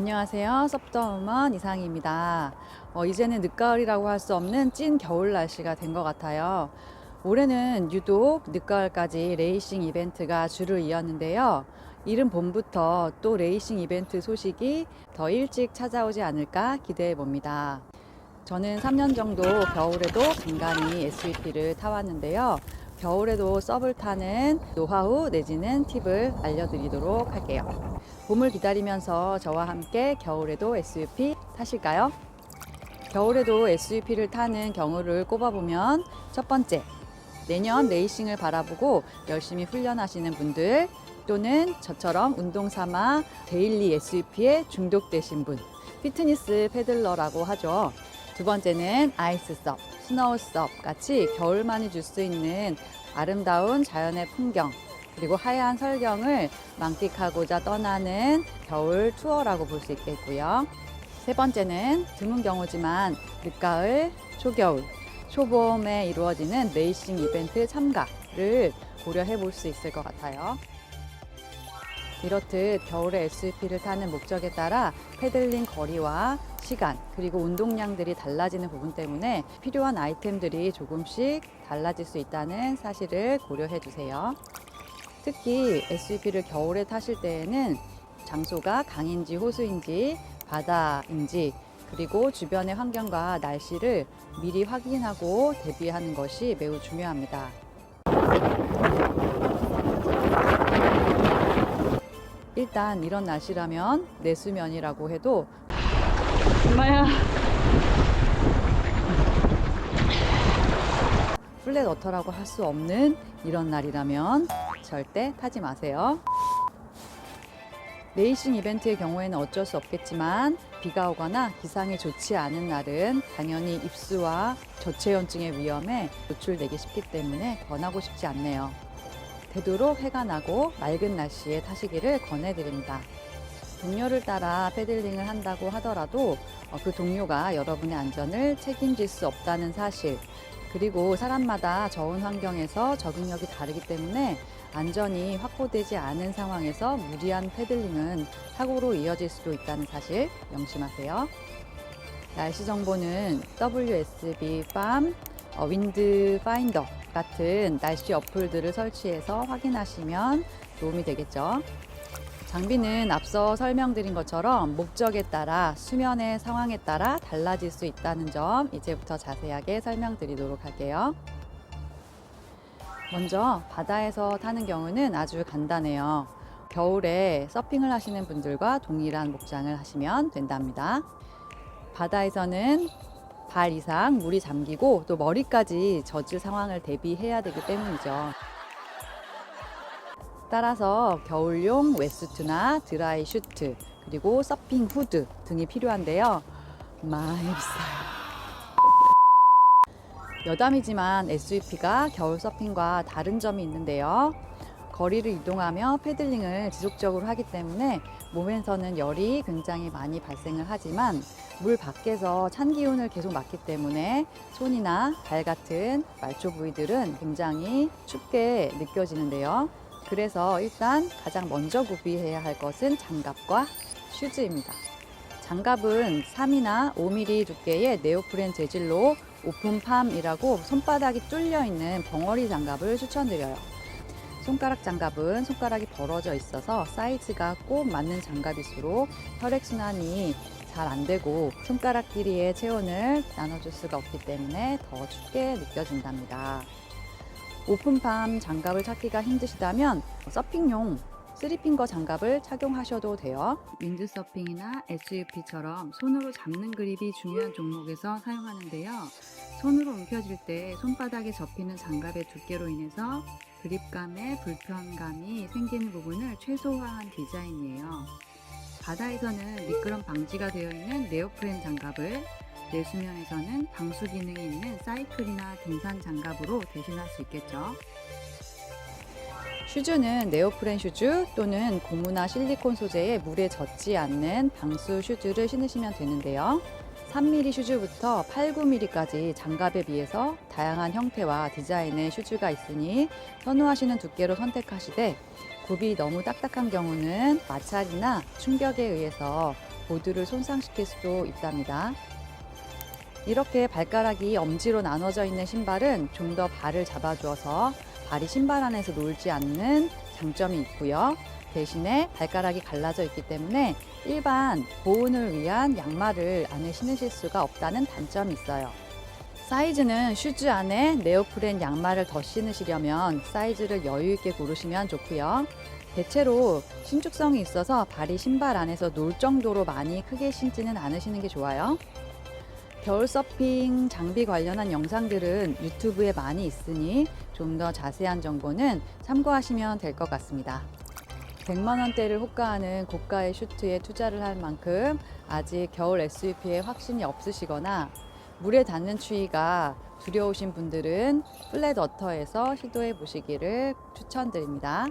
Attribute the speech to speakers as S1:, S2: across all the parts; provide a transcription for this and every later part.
S1: 안녕하세요. 섭더우먼 이상희입니다. 이제는 늦가을이라고 할 수 없는 찐 겨울 날씨가 된 것 같아요. 올해는 유독 늦가을까지 레이싱 이벤트가 줄을 이었는데요. 이른 봄부터 또 레이싱 이벤트 소식이 더 일찍 찾아오지 않을까 기대해 봅니다. 저는 3년 정도 겨울에도 간간히 SUP를 타왔는데요. 겨울에도 섭을 타는 노하우 내지는 팁을 알려드리도록 할게요. 봄을 기다리면서 저와 함께 겨울에도 SUP 타실까요? 겨울에도 SUP를 타는 경우를 꼽아보면 첫 번째, 내년 레이싱을 바라보고 열심히 훈련하시는 분들, 또는 저처럼 운동 삼아 데일리 SUP에 중독되신 분, 피트니스 패들러라고 하죠. 두 번째는 아이스 섭, 스노우 섭 같이 겨울만이 줄 수 있는 아름다운 자연의 풍경, 그리고 하얀 설경을 만끽하고자 떠나는 겨울 투어라고 볼 수 있겠고요. 세 번째는 드문 경우지만 늦가을, 초겨울, 초봄에 이루어지는 레이싱 이벤트 참가를 고려해 볼 수 있을 것 같아요. 이렇듯 겨울에 SUP를 타는 목적에 따라 패들링 거리와 시간, 그리고 운동량들이 달라지는 부분 때문에 필요한 아이템들이 조금씩 달라질 수 있다는 사실을 고려해 주세요. 특히 SUP를 겨울에 타실 때에는 장소가 강인지 호수인지 바다인지, 그리고 주변의 환경과 날씨를 미리 확인하고 대비하는 것이 매우 중요합니다. 일단 이런 날씨라면 내수면이라고 해도 엄마야 플랫 워터라고 할 수 없는 이런 날이라면 절대 타지 마세요. 레이싱 이벤트의 경우에는 어쩔 수 없겠지만 비가 오거나 기상이 좋지 않은 날은 당연히 입수와 저체온증의 위험에 노출되기 쉽기 때문에 권하고 싶지 않네요. 되도록 해가 나고 맑은 날씨에 타시기를 권해드립니다. 동료를 따라 패들링을 한다고 하더라도 그 동료가 여러분의 안전을 책임질 수 없다는 사실, 그리고 사람마다 저온 환경에서 적응력이 다르기 때문에 안전이 확보되지 않은 상황에서 무리한 패들링은 사고로 이어질 수도 있다는 사실 명심하세요. 날씨 정보는 WSB 팜, 윈드 파인더 같은 날씨 어플들을 설치해서 확인하시면 도움이 되겠죠. 장비는 앞서 설명드린 것처럼 목적에 따라 수면의 상황에 따라 달라질 수 있다는 점 이제부터 자세하게 설명드리도록 할게요. 먼저 바다에서 타는 경우는 아주 간단해요. 겨울에 서핑을 하시는 분들과 동일한 목장을 하시면 된답니다. 바다에서는 발 이상 물이 잠기고 또 머리까지 젖을 상황을 대비해야 되기 때문이죠. 따라서 겨울용 웨스트나 드라이 슈트, 그리고 서핑 후드 등이 필요한데요. 많이 비싸요. 여담이지만 SUP가 겨울 서핑과 다른 점이 있는데요. 거리를 이동하며 패들링을 지속적으로 하기 때문에 몸에서는 열이 굉장히 많이 발생을 하지만 물 밖에서 찬 기운을 계속 맞기 때문에 손이나 발 같은 말초 부위들은 굉장히 춥게 느껴지는데요. 그래서 일단 가장 먼저 구비해야 할 것은 장갑과 슈즈입니다. 장갑은 3이나 5mm 두께의 네오프렌 재질로 오픈팜이라고 손바닥이 뚫려 있는 벙어리 장갑을 추천드려요. 손가락 장갑은 손가락이 벌어져 있어서 사이즈가 꼭 맞는 장갑일수록 혈액순환이 잘 안 되고 손가락 길이의 체온을 나눠줄 수가 없기 때문에 더 춥게 느껴진답니다. 오픈팜 장갑을 찾기가 힘드시다면 서핑용 3핑거 장갑을 착용하셔도 돼요. 윈드서핑이나 SUP처럼 손으로 잡는 그립이 중요한 종목에서 사용하는데요. 손으로 움켜쥘 때 손바닥에 접히는 장갑의 두께로 인해서 그립감에 불편감이 생기는 부분을 최소화한 디자인이에요. 바다에서는 미끄럼 방지가 되어 있는 네오프렌 장갑을, 내수면에서는 방수 기능이 있는 사이클이나 등산 장갑으로 대신할 수 있겠죠. 슈즈는 네오프렌 슈즈 또는 고무나 실리콘 소재의 물에 젖지 않는 방수 슈즈를 신으시면 되는데요. 3mm 슈즈부터 8, 9mm까지 장갑에 비해서 다양한 형태와 디자인의 슈즈가 있으니 선호하시는 두께로 선택하시되, 굽이 너무 딱딱한 경우는 마찰이나 충격에 의해서 보드를 손상시킬 수도 있답니다. 이렇게 발가락이 엄지로 나눠져 있는 신발은 좀 더 발을 잡아주어서 발이 신발 안에서 놀지 않는 장점이 있고요. 대신에 발가락이 갈라져 있기 때문에 일반 보온을 위한 양말을 안에 신으실 수가 없다는 단점이 있어요. 사이즈는 슈즈 안에 네오프렌 양말을 더 신으시려면 사이즈를 여유 있게 고르시면 좋고요. 대체로 신축성이 있어서 발이 신발 안에서 놀 정도로 많이 크게 신지는 않으시는 게 좋아요. 겨울 서핑 장비 관련한 영상들은 유튜브에 많이 있으니 좀 더 자세한 정보는 참고하시면 될 것 같습니다. 100만 원대를 호가하는 고가의 슈트에 투자를 할 만큼 아직 겨울 SUP에 확신이 없으시거나 물에 닿는 추위가 두려우신 분들은 플랫 워터에서 시도해 보시기를 추천드립니다.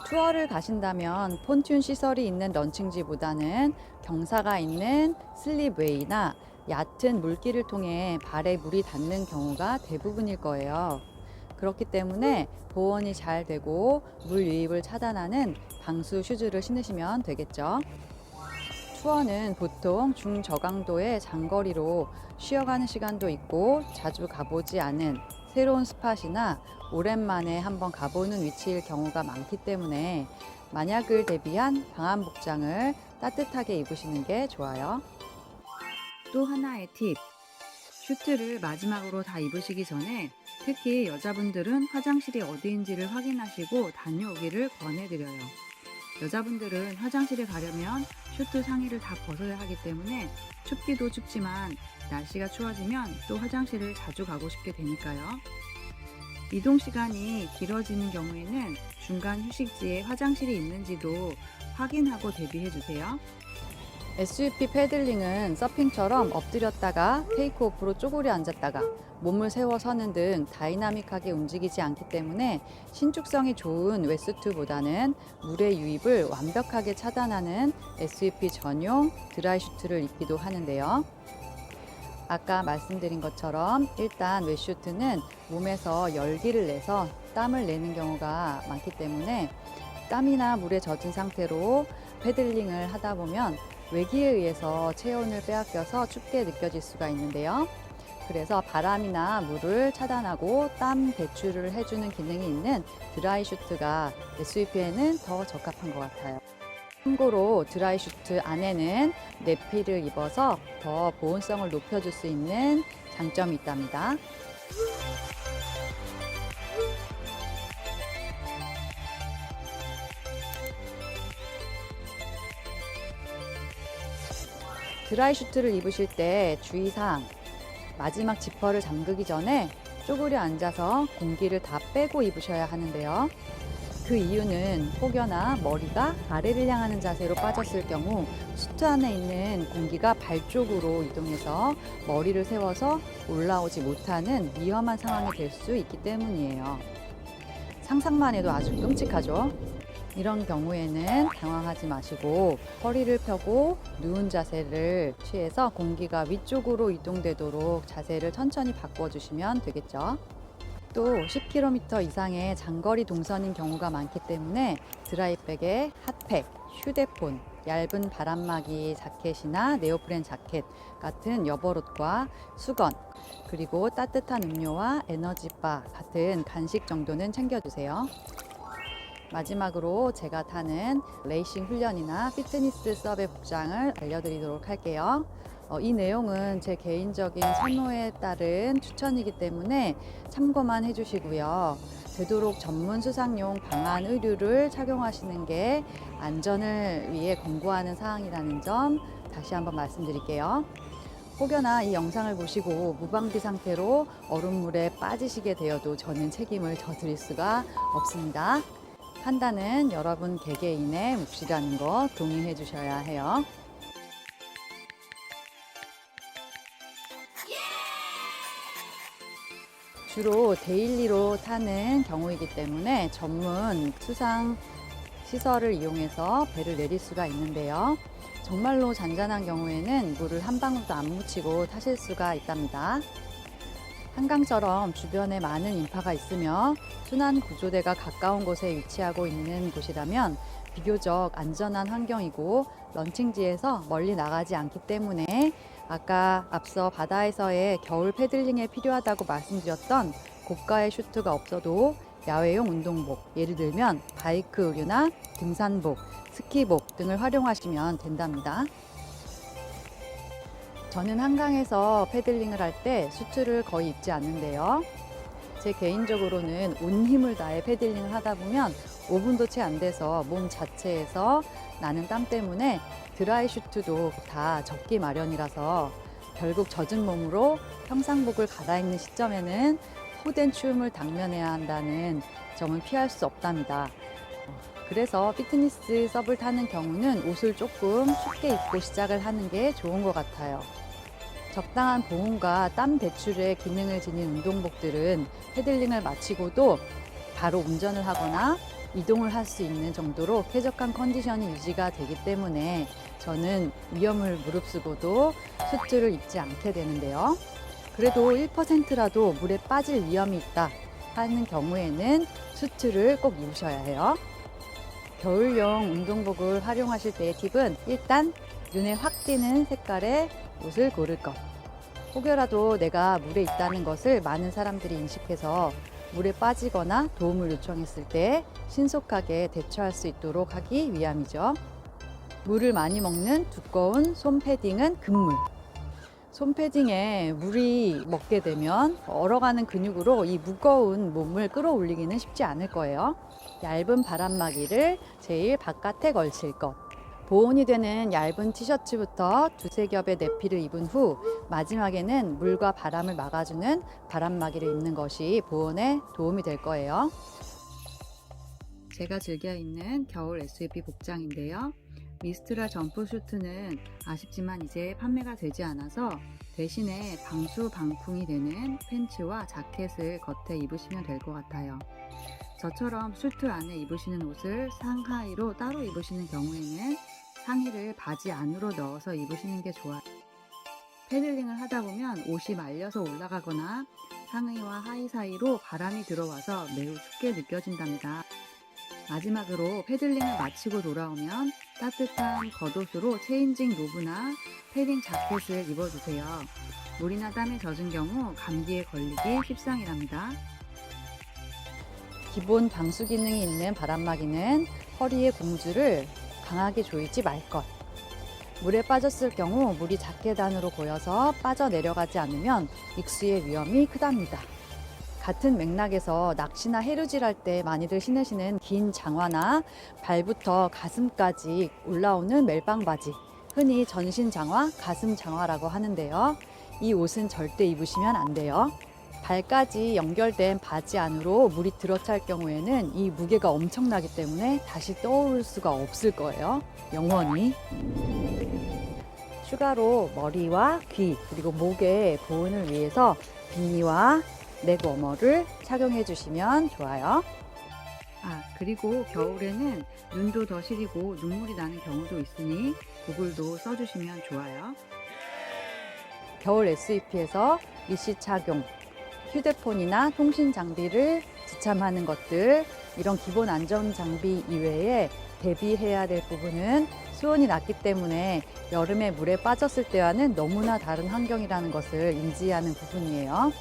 S1: 투어를 가신다면 폰튠 시설이 있는 런칭지보다는 경사가 있는 슬립웨이나 얕은 물길을 통해 발에 물이 닿는 경우가 대부분일 거예요. 그렇기 때문에 보온이 잘 되고 물 유입을 차단하는 방수 슈즈를 신으시면 되겠죠. 투어는 보통 중저강도의 장거리로 쉬어가는 시간도 있고 자주 가보지 않은 새로운 스팟이나 오랜만에 한번 가보는 위치일 경우가 많기 때문에 만약을 대비한 방한 복장을 따뜻하게 입으시는 게 좋아요. 또 하나의 팁. 슈트를 마지막으로 다 입으시기 전에 특히 여자분들은 화장실이 어디인지를 확인하시고 다녀오기를 권해드려요. 여자분들은 화장실에 가려면 슈트 상의를 다 벗어야 하기 때문에 춥기도 춥지만 날씨가 추워지면 또 화장실을 자주 가고 싶게 되니까요. 이동 시간이 길어지는 경우에는 중간 휴식지에 화장실이 있는지도 확인하고 대비해 주세요. SUP 패들링은 서핑처럼 엎드렸다가 테이크오프로 쪼그려 앉았다가 몸을 세워 서는 등 다이나믹하게 움직이지 않기 때문에 신축성이 좋은 웨스트보다는 물의 유입을 완벽하게 차단하는 SUP 전용 드라이 슈트를 입기도 하는데요. 아까 말씀드린 것처럼 일단 웨슈트는 몸에서 열기를 내서 땀을 내는 경우가 많기 때문에 땀이나 물에 젖은 상태로 패들링을 하다 보면 외기에 의해서 체온을 빼앗겨서 춥게 느껴질 수가 있는데요. 그래서 바람이나 물을 차단하고 땀 배출을 해주는 기능이 있는 드라이 슈트가 SUP에는 더 적합한 것 같아요. 참고로 드라이 슈트 안에는 내피를 입어서 더 보온성을 높여줄 수 있는 장점이 있답니다. 드라이 슈트를 입으실 때 주의사항. 마지막 지퍼를 잠그기 전에 쪼그려 앉아서 공기를 다 빼고 입으셔야 하는데요. 그 이유는 혹여나 머리가 아래를 향하는 자세로 빠졌을 경우 수트 안에 있는 공기가 발 쪽으로 이동해서 머리를 세워서 올라오지 못하는 위험한 상황이 될 수 있기 때문이에요. 상상만 해도 아주 끔찍하죠? 이런 경우에는 당황하지 마시고 허리를 펴고 누운 자세를 취해서 공기가 위쪽으로 이동되도록 자세를 천천히 바꿔주시면 되겠죠. 또 10km 이상의 장거리 동선인 경우가 많기 때문에 드라이백에 핫팩, 휴대폰, 얇은 바람막이 자켓이나 네오프렌 자켓 같은 여벌옷과 수건, 그리고 따뜻한 음료와 에너지바 같은 간식 정도는 챙겨주세요. 마지막으로 제가 타는 레이싱 훈련이나 피트니스 서브의 복장을 알려드리도록 할게요. 이 내용은 제 개인적인 선호에 따른 추천이기 때문에 참고만 해주시고요. 되도록 전문 수상용 방한 의류를 착용하시는 게 안전을 위해 권고하는 사항이라는 점 다시 한번 말씀드릴게요. 혹여나 이 영상을 보시고 무방비 상태로 얼음물에 빠지시게 되어도 저는 책임을 져드릴 수가 없습니다. 판단은 여러분 개개인의 몫이라는 거 동의해 주셔야 해요. 주로 데일리로 타는 경우이기 때문에 전문 수상 시설을 이용해서 배를 내릴 수가 있는데요. 정말로 잔잔한 경우에는 물을 한 방울도 안 묻히고 타실 수가 있답니다. 한강처럼 주변에 많은 인파가 있으며 순환 구조대가 가까운 곳에 위치하고 있는 곳이라면 비교적 안전한 환경이고 런칭지에서 멀리 나가지 않기 때문에 아까 앞서 바다에서의 겨울 패들링에 필요하다고 말씀드렸던 고가의 슈트가 없어도 야외용 운동복, 예를 들면 바이크 의류나 등산복, 스키복 등을 활용하시면 된답니다. 저는 한강에서 패들링을 할 때 수트를 거의 입지 않는데요. 제 개인적으로는 온 힘을 다해 패들링을 하다 보면 5분도 채 안 돼서 몸 자체에서 나는 땀 때문에 드라이 슈트도 다 젖기 마련이라서 결국 젖은 몸으로 평상복을 갈아입는 시점에는 호된 추움을 당면해야 한다는 점은 피할 수 없답니다. 그래서 피트니스 섭을 타는 경우는 옷을 조금 춥게 입고 시작을 하는 게 좋은 것 같아요. 적당한 보온과 땀 배출의 기능을 지닌 운동복들은 패들링을 마치고도 바로 운전을 하거나 이동을 할 수 있는 정도로 쾌적한 컨디션이 유지가 되기 때문에 저는 위험을 무릅쓰고도 수트를 입지 않게 되는데요. 그래도 1%라도 물에 빠질 위험이 있다 하는 경우에는 수트를 꼭 입으셔야 해요. 겨울용 운동복을 활용하실 때의 팁은 일단 눈에 확 띄는 색깔의 옷을 고를 것. 혹여라도 내가 물에 있다는 것을 많은 사람들이 인식해서 물에 빠지거나 도움을 요청했을 때 신속하게 대처할 수 있도록 하기 위함이죠. 물을 많이 먹는 두꺼운 솜 패딩은 금물. 솜 패딩에 물이 먹게 되면 얼어가는 근육으로 이 무거운 몸을 끌어올리기는 쉽지 않을 거예요. 얇은 바람막이를 제일 바깥에 걸칠 것. 보온이 되는 얇은 티셔츠부터 두세 겹의 내피를 입은 후 마지막에는 물과 바람을 막아주는 바람막이를 입는 것이 보온에 도움이 될 거예요. 제가 즐겨 입는 겨울 SUP 복장인데요. 미스트라 점프슈트는 아쉽지만 이제 판매가 되지 않아서 대신에 방수 방풍이 되는 팬츠와 자켓을 겉에 입으시면 될 것 같아요. 저처럼 슈트 안에 입으시는 옷을 상하의로 따로 입으시는 경우에는 상의를 바지 안으로 넣어서 입으시는 게 좋아요. 패들링을 하다 보면 옷이 말려서 올라가거나 상의와 하의 사이로 바람이 들어와서 매우 춥게 느껴진답니다. 마지막으로 패들링을 마치고 돌아오면 따뜻한 겉옷으로 체인징 로브나 패딩 자켓을 입어주세요. 물이나 땀에 젖은 경우 감기에 걸리기 십상이랍니다. 기본 방수 기능이 있는 바람막이는 허리의 고무줄을 강하게 조이지 말 것. 물에 빠졌을 경우 물이 자켓 안으로 고여서 빠져내려가지 않으면 익수의 위험이 크답니다. 같은 맥락에서 낚시나 해루질 할 때 많이들 신으시는 긴 장화나 발부터 가슴까지 올라오는 멜빵 바지, 흔히 전신 장화, 가슴 장화라고 하는데요. 이 옷은 절대 입으시면 안 돼요. 발까지 연결된 바지 안으로 물이 들어찰 경우에는 이 무게가 엄청나기 때문에 다시 떠오를 수가 없을 거예요. 영원히. 추가로 머리와 귀 그리고 목의 보온을 위해서 비니와 넥 워머를 착용해 주시면 좋아요. 그리고 겨울에는 눈도 더 시리고 눈물이 나는 경우도 있으니 고글도 써주시면 좋아요. 겨울 SUP에서 미시 착용, 휴대폰이나 통신 장비를 지참하는 것들, 이런 기본 안전 장비 이외에 대비해야 될 부분은 수온이 낮기 때문에 여름에 물에 빠졌을 때와는 너무나 다른 환경이라는 것을 인지하는 부분이에요.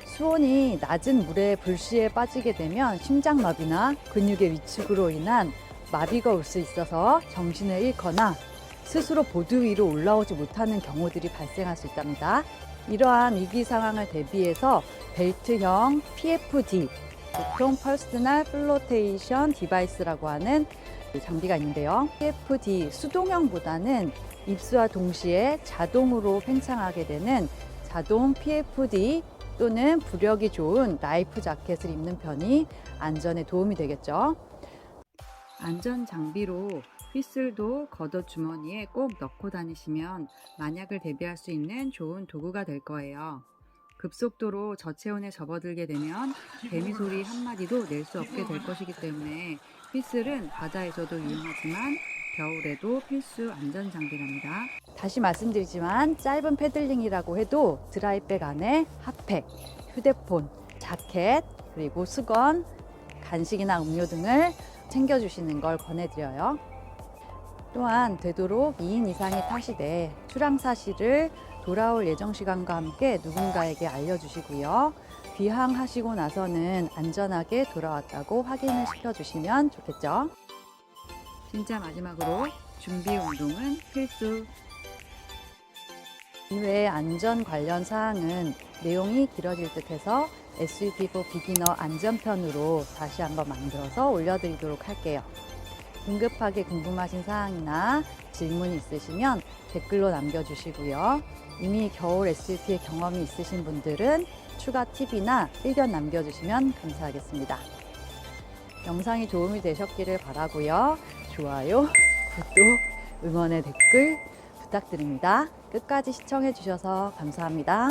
S1: 수온이 낮은 물에 불시에 빠지게 되면 심장마비나 근육의 위축으로 인한 마비가 올 수 있어서 정신을 잃거나 스스로 보드 위로 올라오지 못하는 경우들이 발생할 수 있답니다. 이러한 위기 상황을 대비해서 벨트형 PFD, 보통 퍼스널 플로테이션 디바이스라고 하는 장비가 있는데요. PFD 수동형보다는 입수와 동시에 자동으로 팽창하게 되는 자동 PFD 또는 부력이 좋은 라이프 자켓을 입는 편이 안전에 도움이 되겠죠. 안전 장비로 휘슬도 겉옷 주머니에 꼭 넣고 다니시면 만약을 대비할 수 있는 좋은 도구가 될 거예요. 급속도로 저체온에 접어들게 되면 개미 소리 한마디도 낼 수 없게 될 것이기 때문에 휘슬은 바다에서도 유용하지만 겨울에도 필수 안전 장비랍니다. 다시 말씀드리지만 짧은 패들링이라고 해도 드라이백 안에 핫팩, 휴대폰, 자켓, 그리고 수건, 간식이나 음료 등을 챙겨주시는 걸 권해드려요. 또한 되도록 2인 이상이 타시되 출항 사실을 돌아올 예정 시간과 함께 누군가에게 알려주시고요. 귀향하시고 나서는 안전하게 돌아왔다고 확인을 시켜주시면 좋겠죠. 진짜 마지막으로 준비 운동은 필수. 이외에 안전 관련 사항은 내용이 길어질 듯해서 SUP4 비기너 안전편으로 다시 한번 만들어서 올려드리도록 할게요. 긴급하게 궁금하신 사항이나 질문이 있으시면 댓글로 남겨주시고요. 이미 겨울 SUP의 경험이 있으신 분들은 추가 팁이나 의견 남겨주시면 감사하겠습니다. 영상이 도움이 되셨기를 바라고요. 좋아요, 구독, 응원의 댓글 부탁드립니다. 끝까지 시청해 주셔서 감사합니다.